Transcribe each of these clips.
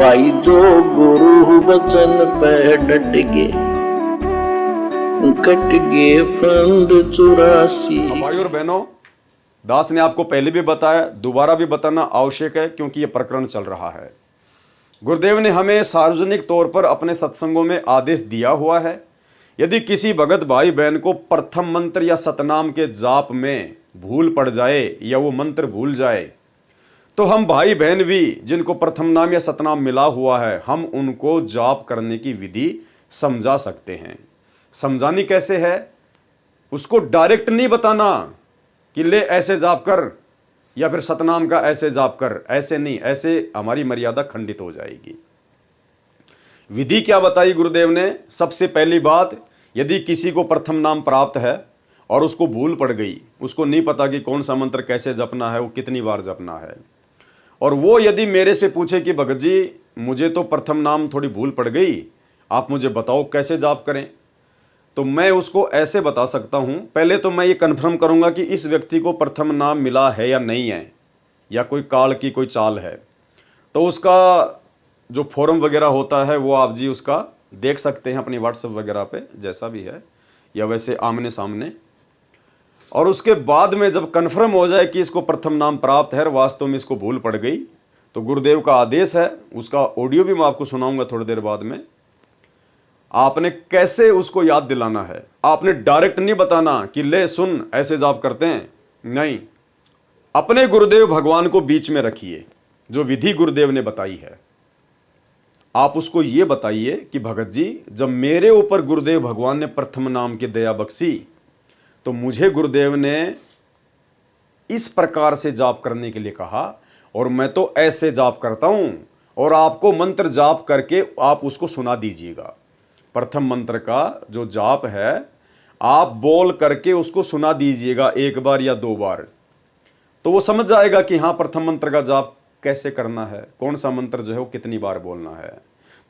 भाई जो गुरु वचन पे डट गे, कट गे फंद 84। भाई और बहनों, दास ने आपको पहले भी बताया, दोबारा भी बताना आवश्यक है क्योंकि यह प्रकरण चल रहा है। गुरुदेव ने हमें सार्वजनिक तौर पर अपने सत्संगों में आदेश दिया हुआ है, यदि किसी भगत भाई बहन को प्रथम मंत्र या सतनाम के जाप में भूल पड़ जाए या वो मंत्र भूल जाए, तो हम भाई बहन भी जिनको प्रथम नाम या सतनाम मिला हुआ है, हम उनको जाप करने की विधि समझा सकते हैं। समझानी कैसे है? उसको डायरेक्ट नहीं बताना कि ले ऐसे जाप कर या फिर सतनाम का ऐसे जाप कर, ऐसे नहीं, ऐसे हमारी मर्यादा खंडित हो जाएगी। विधि क्या बताई गुरुदेव ने? सबसे पहली बात, यदि किसी को प्रथम नाम प्राप्त है और उसको भूल पड़ गई, उसको नहीं पता कि कौन सा मंत्र कैसे जपना है, वो कितनी बार जपना है, और वो यदि मेरे से पूछे कि भगत जी मुझे तो प्रथम नाम थोड़ी भूल पड़ गई, आप मुझे बताओ कैसे जाप करें, तो मैं उसको ऐसे बता सकता हूं। पहले तो मैं ये कन्फर्म करूंगा कि इस व्यक्ति को प्रथम नाम मिला है या नहीं है, या कोई काल की कोई चाल है। तो उसका जो फॉर्म वगैरह होता है वो आप जी उसका देख सकते हैं अपनी व्हाट्सएप वगैरह पे, जैसा भी है, या वैसे आमने सामने। और उसके बाद में जब कन्फर्म हो जाए कि इसको प्रथम नाम प्राप्त है, वास्तव में इसको भूल पड़ गई, तो गुरुदेव का आदेश है, उसका ऑडियो भी मैं आपको सुनाऊंगा थोड़ी देर बाद में। आपने कैसे उसको याद दिलाना है, आपने डायरेक्ट नहीं बताना कि ले सुन ऐसे जाप करते हैं, नहीं। अपने गुरुदेव भगवान को बीच में रखिए, जो विधि गुरुदेव ने बताई है। आप उसको ये बताइए कि भगत जी जब मेरे ऊपर गुरुदेव भगवान ने प्रथम नाम की दया बख्शी, तो मुझे गुरुदेव ने इस प्रकार से जाप करने के लिए कहा और मैं तो ऐसे जाप करता हूं, और आपको मंत्र जाप करके आप उसको सुना दीजिएगा। प्रथम मंत्र का जो जाप है आप बोल करके उसको सुना दीजिएगा, एक बार या दो बार, तो वो समझ जाएगा कि हाँ प्रथम मंत्र का जाप कैसे करना है, कौन सा मंत्र जो है वो कितनी बार बोलना है।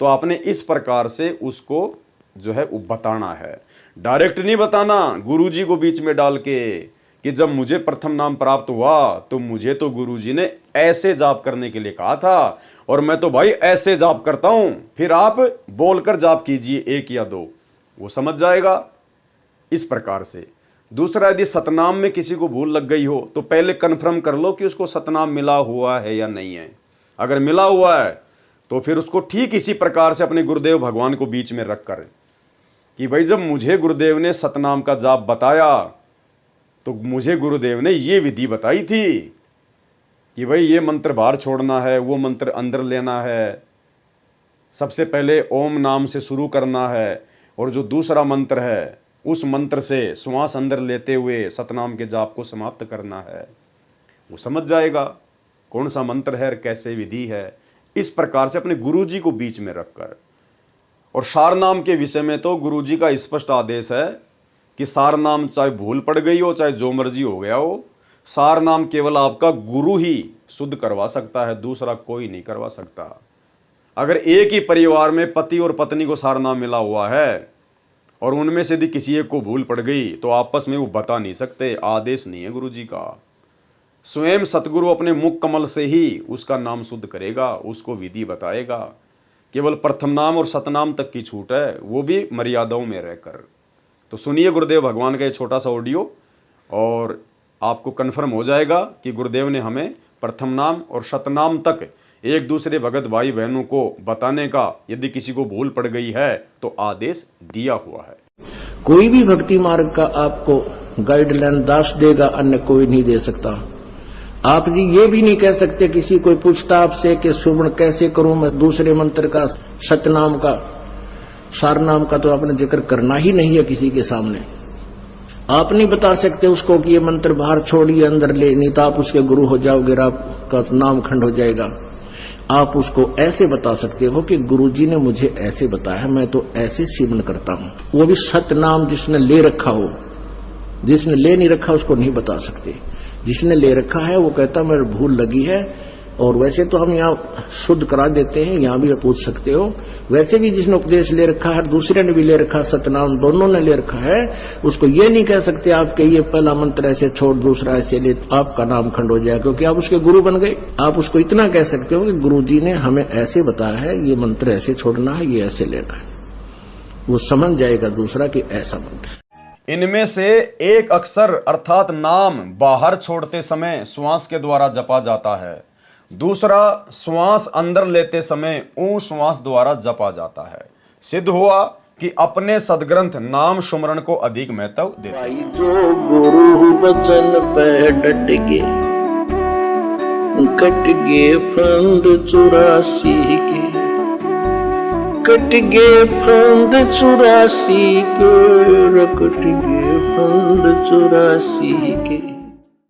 तो आपने इस प्रकार से उसको जो है वो बताना है, डायरेक्ट नहीं बताना गुरुजी को बीच में डाल के कि जब मुझे प्रथम नाम प्राप्त हुआ तो मुझे तो गुरुजी ने ऐसे जाप करने के लिए कहा था और मैं तो भाई ऐसे जाप करता हूं, फिर आप बोलकर जाप कीजिए एक या दो, वो समझ जाएगा इस प्रकार से। दूसरा, यदि सतनाम में किसी को भूल लग गई हो तो पहले कंफर्म कर लो कि उसको सतनाम मिला हुआ है या नहीं है। अगर मिला हुआ है तो फिर उसको ठीक इसी प्रकार से अपने गुरुदेव भगवान को बीच में रख कर कि भाई जब मुझे गुरुदेव ने सतनाम का जाप बताया तो मुझे गुरुदेव ने ये विधि बताई थी कि भाई ये मंत्र बाहर छोड़ना है, वो मंत्र अंदर लेना है, सबसे पहले ओम नाम से शुरू करना है, और जो दूसरा मंत्र है उस मंत्र से श्वास अंदर लेते हुए सतनाम के जाप को समाप्त करना है। वो समझ जाएगा कौन सा मंत्र है और कैसे विधि है, इस प्रकार से अपने गुरुजी को बीच में रखकर। और सार नाम के विषय में तो गुरुजी का स्पष्ट आदेश है कि सार नाम चाहे भूल पड़ गई हो चाहे जो मर्जी हो गया हो, सार नाम केवल आपका गुरु ही शुद्ध करवा सकता है, दूसरा कोई नहीं करवा सकता। अगर एक ही परिवार में पति और पत्नी को सार नाम मिला हुआ है और उनमें से यदि किसी एक को भूल पड़ गई तो आपस में वो बता नहीं सकते, आदेश नहीं है गुरुजी का। स्वयं सतगुरु अपने मुख कमल से ही उसका नाम शुद्ध करेगा, उसको विधि बताएगा। केवल प्रथम नाम और सतनाम तक की छूट है, वो भी मर्यादाओं में रहकर। तो सुनिए गुरुदेव भगवान का ये छोटा सा ऑडियो और आपको कन्फर्म हो जाएगा कि गुरुदेव ने हमें प्रथम नाम और शतनाम तक एक दूसरे भगत भाई बहनों को बताने का, यदि किसी को भूल पड़ गई है तो आदेश दिया हुआ है। कोई भी भक्ति मार्ग का आपको गाइडलाइन दास देगा, अन्य कोई नहीं दे सकता। आप जी ये भी नहीं कह सकते, किसी कोई पूछता आपसे कि सुवर्ण कैसे करूं मैं दूसरे मंत्र का, सतनाम का, सारनाम का, तो आपने जिक्र करना ही नहीं है किसी के सामने। आप नहीं बता सकते उसको कि ये मंत्र बाहर छोड़िए अंदर ले, नहीं तो आप उसके गुरु हो जाओगे, आपका नाम खंड हो जाएगा। आप उसको ऐसे बता सकते हो कि गुरुजी ने मुझे ऐसे बताया, मैं तो ऐसे सेवन करता हूं। वो भी सतनाम जिसने ले रखा हो, जिसने ले नहीं रखा उसको नहीं बता सकते। जिसने ले रखा है वो कहता मेरे भूल लगी है, और वैसे तो हम यहाँ शुद्ध करा देते हैं, यहाँ भी आप पूछ सकते हो। वैसे भी जिसने उपदेश ले रखा है, दूसरे ने भी ले रखा, सतनाम दोनों ने ले रखा है, उसको ये नहीं कह सकते आपके ये पहला मंत्र ऐसे छोड़ दूसरा ऐसे ले, आपका नाम खंड हो जाएगा, क्योंकि आप उसके गुरु बन गए। आप उसको इतना कह सकते हो कि गुरु जी ने हमें ऐसे बताया है, ये मंत्र ऐसे छोड़ना है, ये ऐसे लेना है, वो समझ जाएगा दूसरा कि ऐसा मंत्र। इनमें से एक अक्षर अर्थात नाम बाहर छोड़ते समय श्वास के द्वारा जपा जाता है, दूसरा श्वास अंदर लेते समय ऊ श्वास द्वारा जपा जाता है। सिद्ध हुआ कि अपने सदग्रंथ नाम सुमरण को अधिक महत्व देते हैं। भाई जो गुरु बचन पे डट गे, कट गे फंद 84 के, कट गे फंद 84 के, कट गे फंद 84 के।